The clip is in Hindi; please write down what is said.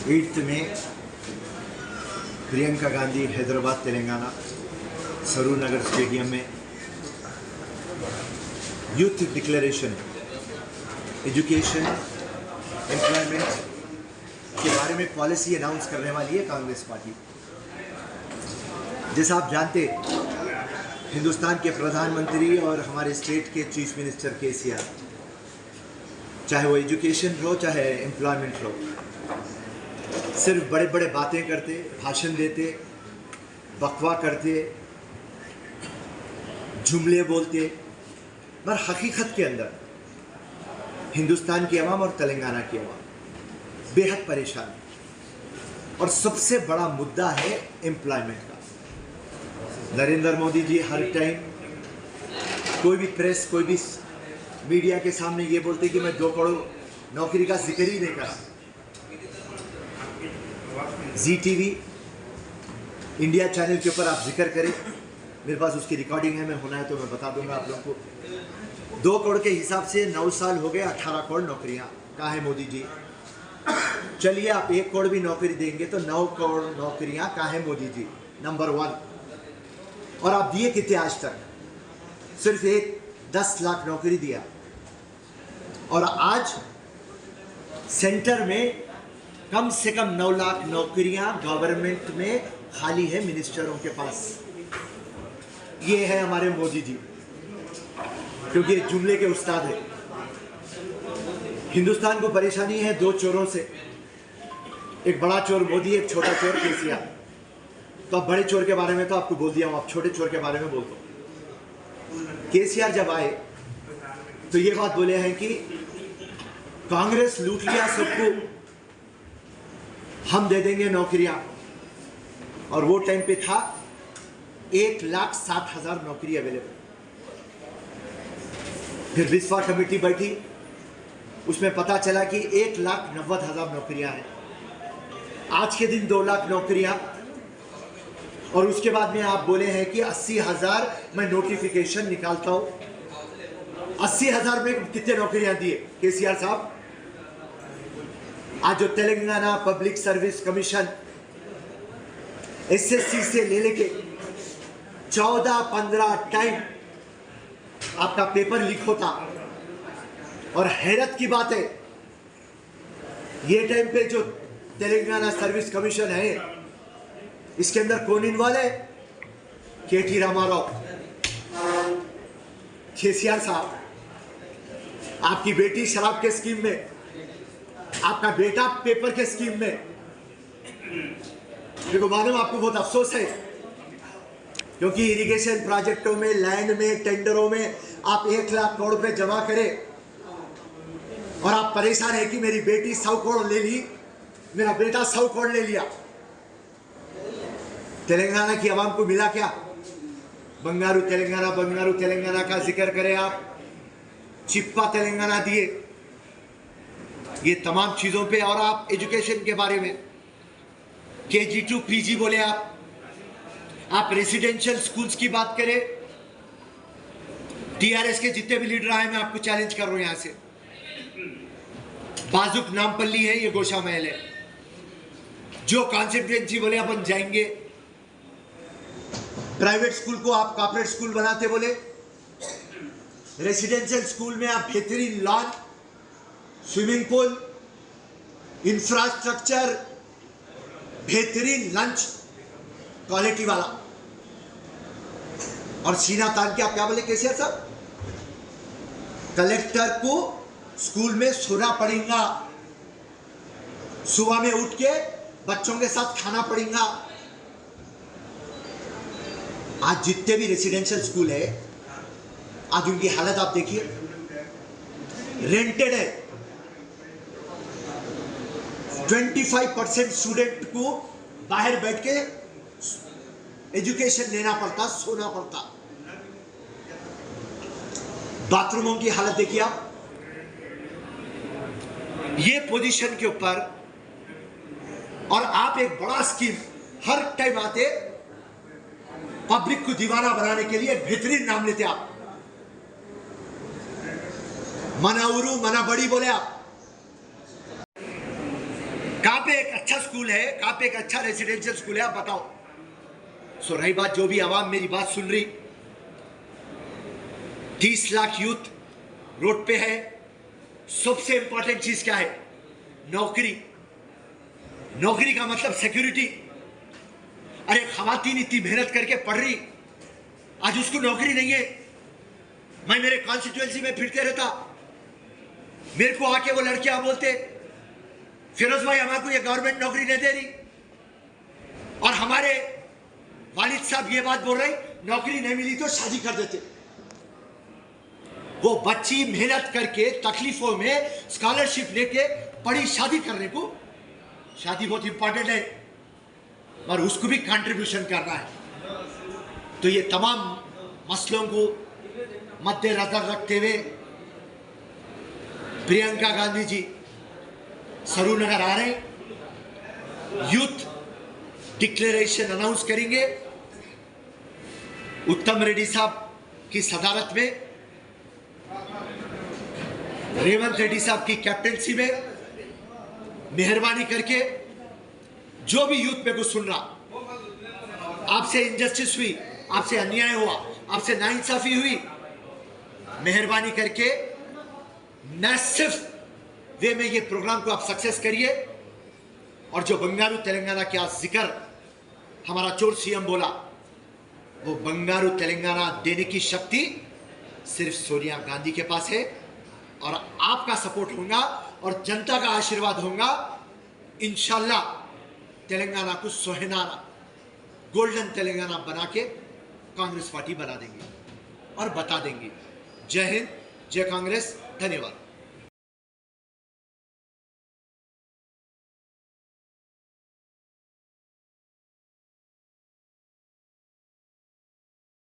8th में प्रियंका गांधी हैदराबाद तेलंगाना सरूर नगर स्टेडियम में यूथ डिक्लेरेशन एजुकेशन एम्प्लॉयमेंट के बारे में पॉलिसी अनाउंस करने वाली है कांग्रेस पार्टी। जैसा आप जानते, हिंदुस्तान के प्रधानमंत्री और हमारे स्टेट के चीफ मिनिस्टर केसीआर, चाहे वो एजुकेशन हो चाहे एम्प्लॉयमेंट हो, सिर्फ बड़े बड़े बातें करते, भाषण देते, बकवा करते, जुमले बोलते, पर हकीकत के अंदर हिंदुस्तान की अवाम और तेलंगाना की अवाम बेहद परेशान है। और सबसे बड़ा मुद्दा है एम्प्लॉयमेंट का। नरेंद्र मोदी जी हर टाइम कोई भी प्रेस, कोई भी मीडिया के सामने ये बोलते कि मैं 2 करोड़ नौकरी का जिक्र ही नहीं करा। जी टीवी इंडिया चैनल के ऊपर आप जिक्र करें, मेरे पास उसकी रिकॉर्डिंग है, मैं होना है तो मैं बता दूंगा आप लोगों को। 2 करोड़ के हिसाब से 9 साल हो गए, 18 करोड़ नौकरियां। कहाँ है मोदी जी? चलिए आप 1 करोड़ भी नौकरी देंगे तो 9 करोड़ नौकरियां कहाँ है मोदी जी? नंबर 1। और आप दिए कितने आज तक? सिर्फ 10 लाख नौकरी दिया। और आज सेंटर में कम से कम 9 लाख नौकरियां गवर्नमेंट में खाली है मिनिस्टरों के पास। ये है हमारे मोदी जी, क्योंकि जुमले के उस्ताद है। हिंदुस्तान को परेशानी है 2 चोरों से, एक बड़ा चोर मोदी, एक छोटा चोर केसीआर। तो अब बड़े चोर के बारे में तो आपको बोल दिया हूं, आप छोटे चोर के बारे में बोल दो। केसीआर जब आए तो ये बात बोले हैं कि कांग्रेस लूट लिया सबको, हम दे देंगे नौकरियां। और वो टाइम पे था 1,60,000 नौकरी अवेलेबल। फिर बिस्वा कमेटी बैठी, उसमें पता चला कि 1,90,000 नौकरियां हैं। आज के दिन 2 लाख नौकरियां। और उसके बाद में आप बोले हैं कि 80,000 मैं नोटिफिकेशन निकालता हूं। 80,000 में कितने नौकरियां दिए केसीआर साहब? आज जो Telangana public service commission SSC से ले लेके 14-15 टाइम आपका पेपर लीक होता। और हैरत की बात है, ये टाइम पे जो तेलंगाना सर्विस कमीशन है, इसके अंदर कौन इन्वॉल्व है? केटी रामाराव, केसीआर साहब। आपकी बेटी शराब के स्कीम में, आपका बेटा पेपर के स्कीम में। देखो मालूम, आपको बहुत अफसोस है, क्योंकि इरिगेशन प्रोजेक्टों में, लैंड में, टेंडरों में आप 1 लाख करोड़ रुपए जमा करें और आप परेशान है कि मेरी बेटी 100 करोड़ ले ली, मेरा बेटा 100 करोड़ ले लिया। तेलंगाना की आवाम को मिला क्या? बंगारू तेलंगाना का जिक्र करें आप, चिप्पा तेलंगाना दिए, ये तमाम चीजों पे। और आप एजुकेशन के बारे में KG to PG बोले आप रेसिडेंशियल स्कूल्स की बात करें। TRS के जितने भी लीडर आए, मैं आपको चैलेंज कर रहा हूं यहां से। बाजुक नामपल्ली है, ये गोशा महल है। जो कॉन्स्टिट्यूएंसी बोले अपन जाएंगे। प्राइवेट स्कूल को आप कॉर्पोरेट स्कूल बनाते बोले। रेसिडेंशियल स्कूल में आप बेहतरीन लॉन, स्विमिंग पूल, इंफ्रास्ट्रक्चर, बेहतरीन लंच क्वालिटी वाला। और सीना तान के आप क्या बोले केसीआर साहब? कलेक्टर को स्कूल में सोना पड़ेगा, सुबह में उठ के बच्चों के साथ खाना पड़ेगा। आज जितने भी रेसिडेंशियल स्कूल है, आज उनकी हालत आप देखिए, रेंटेड है। 25% स्टूडेंट को बाहर बैठ के एजुकेशन लेना पड़ता, सोना पड़ता। बाथरूमों की हालत देखिए आप। ये पोजीशन के ऊपर, और आप एक बड़ा स्कीम हर टाइम आते, पब्लिक को दीवाना बनाने के लिए बेहतरीन नाम लेते आप। मना उरू मना बड़ी बोले आप। कहां पे पे एक अच्छा स्कूल है, कहाँ पे एक अच्छा रेजिडेंशियल स्कूल है, आप बताओ। सो रही बात, जो भी आवाम मेरी बात सुन रही, 30 लाख यूथ रोड पे है। सबसे इंपॉर्टेंट चीज क्या है? नौकरी। नौकरी का मतलब सिक्योरिटी। अरे खवातीन इतनी मेहनत करके पढ़ रही, आज उसको नौकरी नहीं है। मैं मेरे कॉन्स्टिट्यूएंसी में फिरते रहता, मेरे को आके वो लड़कियां बोलते, फिरोज भाई हमारे को ये गवर्नमेंट नौकरी नहीं दे रही, और हमारे वालिद साहब ये बात बोल रहे, नौकरी नहीं मिली तो शादी कर देते। वो बच्ची मेहनत करके तकलीफों में स्कॉलरशिप लेके पढ़ी, शादी करने को। शादी बहुत इंपॉर्टेंट है, और उसको भी कंट्रीब्यूशन करना है। तो ये तमाम मसलों को मद्देनजर रखते हुए प्रियंका गांधी जी सरूनगर आ रहे हैं, यूथ डिक्लेरेशन अनाउंस करेंगे। उत्तम रेड्डी साहब की सदारत में, रेवंत रेड्डी साहब की कैप्टनसी में मेहरबानी करके जो भी यूथ में को सुन रहा, आपसे इनजस्टिस हुई, आपसे अन्याय हुआ, आपसे नाइंसाफी हुई, मेहरबानी करके मैसिव वे में ये प्रोग्राम को आप सक्सेस करिए। और जो बंगारू तेलंगाना का जिक्र हमारा चोर सीएम बोला, वो बंगारू तेलंगाना देने की शक्ति सिर्फ सोनिया गांधी के पास है, और आपका सपोर्ट होगा और जनता का आशीर्वाद होगा। इंशाल्लाह तेलंगाना को सुनहरा गोल्डन तेलंगाना बना के कांग्रेस पार्टी बना देंगे और बता देंगे। जय हिंद, जय कांग्रेस, धन्यवाद।